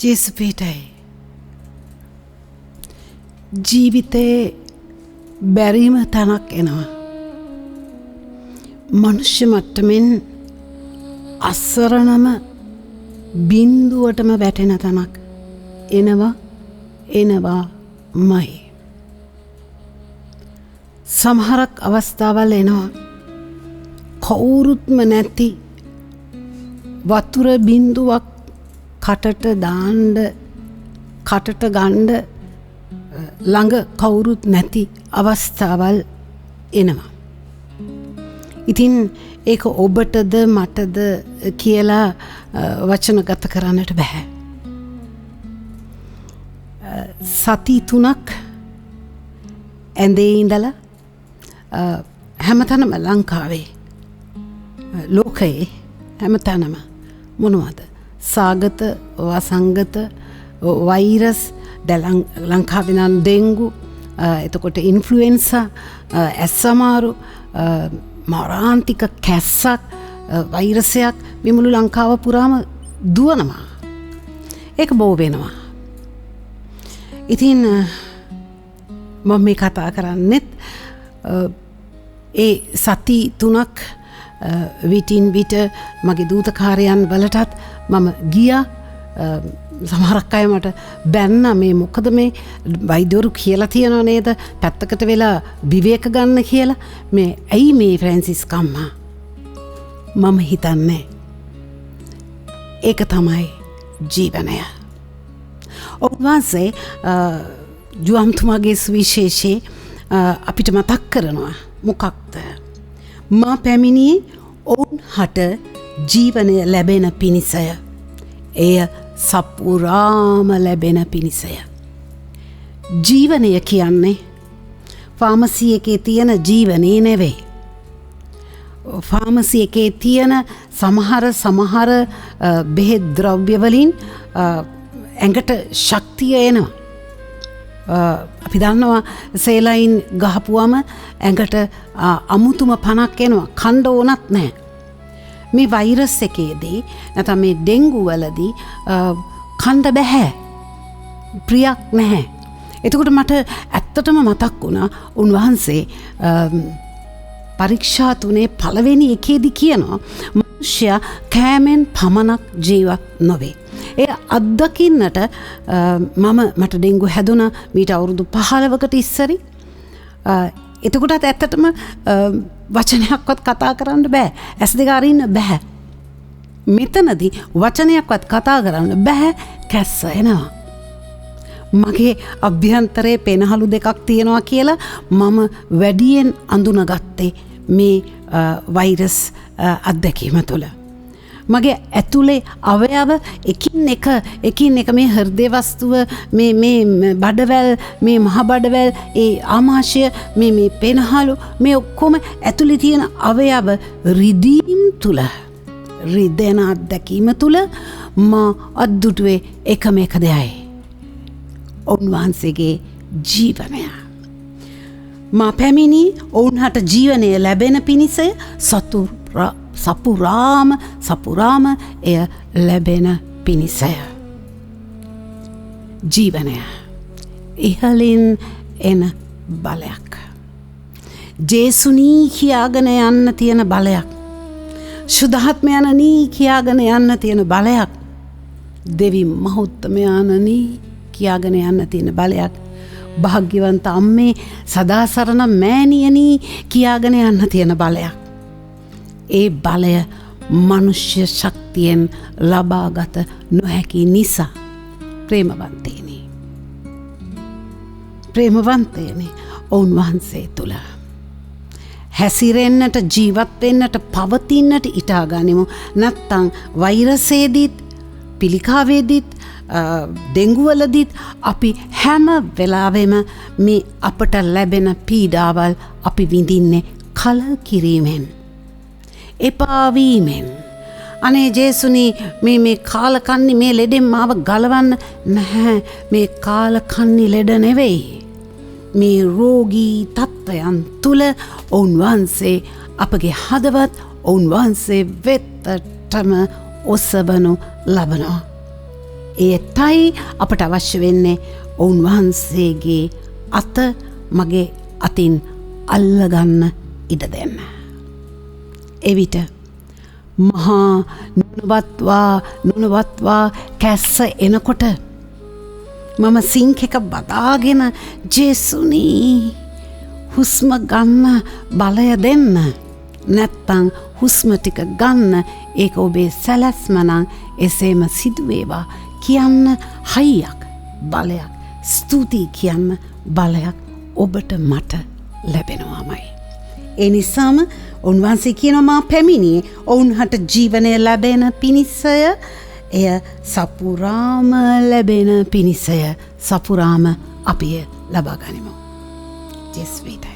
ජේසුපීටයි ජීවිතේ බැරිම තැනක් එනවා. මනුෂ්‍ය මට්ටමින් අස්සරණම බින්දුවටම වැටෙන තැනක් එනවාමයි. සමහරක් අවස්ථාවල් එනවා කවුරුත්ම නැති වතුර බින්දුවක් කටට ගණ්ඩ ළඟ කවුරුත් නැති අවස්ථාවල් එනවා. ඉතින් ඒක ඔබටද මටද කියලා වචන ගත කරන්නට බැහැ. සති 3ක් ඇඳේ ඉඳලා හැමතැනම ලංකාවේ ලෝකයේ හැමතැනම මොනවද? සාගත, වසංගත, වෛරස්, ලංකාවේ නම් ඩෙන්ගු, එතකොට ඉන්ෆ්ලුවෙන්සා, ඇස්සමාරු, මරාන්තික කැස්සක්, වෛරසයක් මේ මුළු ලංකාව පුරාම දුවනවා. ඒක බෝ වෙනවා. ඉතින් මම මේ කතා කරන්නෙත් ඒ සති 3ක් විටින් විට මගේ දූතකාරයන් වලටත් මම ගියා. සමහරක් අය මට බැන්න මේ මොකද මේ වෛද්‍යවරු කියලා තියනව නේද පැත්තකට වෙලා විවේක ගන්න කියලා. මේ ඇයි මේ ෆ්‍රැන්සිස් කම්මා? මම හිතන්නේ ඒක තමයි ජීවනය. ඔබවහන්සේ ජුවම්තුමාගේ සුවිශේෂයේ අපිට මතක් කරනවා මොකක්ද? මා පැමිණියේ ඔවුන් හට ජීවනය ලැබෙන පිණිසය. එය සපුරාම ලැබෙන පිණිසය. ජීවනය කියන්නේ ෆාමසි එකේ තියෙන ජීවනේ නෙවෙයි. ෆාමසි එකේ තියෙන සමහර බෙහෙත් ද්‍රව්‍ය වලින් ඇඟට ශක්තිය එනවා. අපි දන්නවා සේලයින් ගහපුවම ඇඟට අමුතුම පණක් එනවා. කණ්ඩ ඕනත් නැහැ. මේ වෛරස් එකේදී නැත්නම් මේ ඩෙන්ගු වලදී කණ්ඩ බෑ. ප්‍රියක් නැහැ. එතකොට මට ඇත්තටම මතක් වුණා උන්වහන්සේ පරීක්ෂා 3 පළවෙනි එකේදී කියනවා මනුෂ්‍යයා කෑමෙන් පමණක් ජීවත් නොවේ. ඒ අත්දකින්නට මට ඩෙන්ගු හැදුනා මීට අවුරුදු 15කට ඉස්සරි. එතකොටත් ඇත්තටම වචනයක්වත් කතා කරන්න බෑ. ඇස් දෙක අරින්න බෑ. මෙතනදී වචනයක්වත් කතා කරන්න බෑ. කැස්ස එනවා. මගේ අභ්‍යන්තරයේ පෙනහළු දෙකක් තියෙනවා කියලා මම වැඩියෙන් අඳුනගත්තේ මේ වෛරස් අත්දැකීම තුළ. මගේ ඇතුලේ අවයව එකින් එක මේ හෘදය වස්තුව මේ බඩවැල් මේ මහ බඩවැල් ඒ ආමාශය මේ පෙනහළු මේ ඔක්කොම ඇතුලේ තියෙන අවයව රිදීම් තුල රිදෙන අත්දැකීම තුල මා අද්දුටුවේ එකම එක දෙයයි. උන්වහන්සේගේ ජීවනය. මා පැමිණි ඔවුන්හට ජීවනය ලැබෙන පිණිසය සපුරාම එය ලැබෙන පිණිසය. ජීවනය ඉහලින් එන බලයක්. ජේසුනී කියාගෙන යන්න තියෙන බලයක්. ශුද්ධාත්මයන්නී කියාගෙන යන්න තියෙන බලයක්. දෙවි මහෞත්තමයන්නී කියාගෙන යන්න තියෙන බලයක්. භාග්‍යවන්ත අම්මේ සදාසරණ මෑණියනී කියාගෙන යන්න තියෙන බලයක්. ඒ බලය මනුෂ්‍ය ශක්තියෙන් ලබාගත නොහැකි නිසා ප්‍රේමවන්තයනි ඔවුන් වහන්සේ තුළ හැසිරෙන්නට ජීවත් වෙන්නට පවතින්නට ඉටා ගනිමු. නැත්තම් වෛරසේදීත් පිළිකාවේදීත් ඩෙන්ගුවලදීත් අපි හැම වෙලාවෙම මේ අපට ලැබෙන පීඩාවල් අපි විඳින්නේ කලකිරීමෙන් එපාවීමෙන්. අනේ ජේසුනි මේ කාලකන්නි මේ ලෙඩෙන් මාව ගලවන්න. නැහැ, මේ කාලකන්නි ලෙඩ නෙවෙයි. මේ රෝගී තත්ත්වයන් තුල ඔවුන් වහන්සේ අපගේ හදවත් ඔවුන් වහන්සේ වෙතටම ඔසවනු ලබනවා. ඒටයි අපට අවශ්‍ය වෙන්නේ උන්වහන්සේගේ අත මගේ අතින් අල්ලගන්න ඉඩ දෙන්න. එවිට මහා නුනවත්වා කැස්ස එනකොට මම සිංක් එක බදාගෙන ජේසුනී හුස්ම ගන්න බලය දෙන්න. නැත්තං හුස්ම ටික ගන්න ඒක ඔබේ සැලැස්ම නම් එසේම සිදුවේවා කියන්න හයියක් බලයක් ස්තුතියි කියන්න බලයක් ඔබට මට ලැබෙනවාමයි. ඒ නිසාම උන්වහන්සේ කියනවා මා පැමිණියේ ඔවුන්හට ජීවනය ලැබෙන පිණිසය. එය සපුරාම ලැබෙන පිණිසය. සපුරාම අපි ලබා ගනිමු. ජෙස් වේදයි.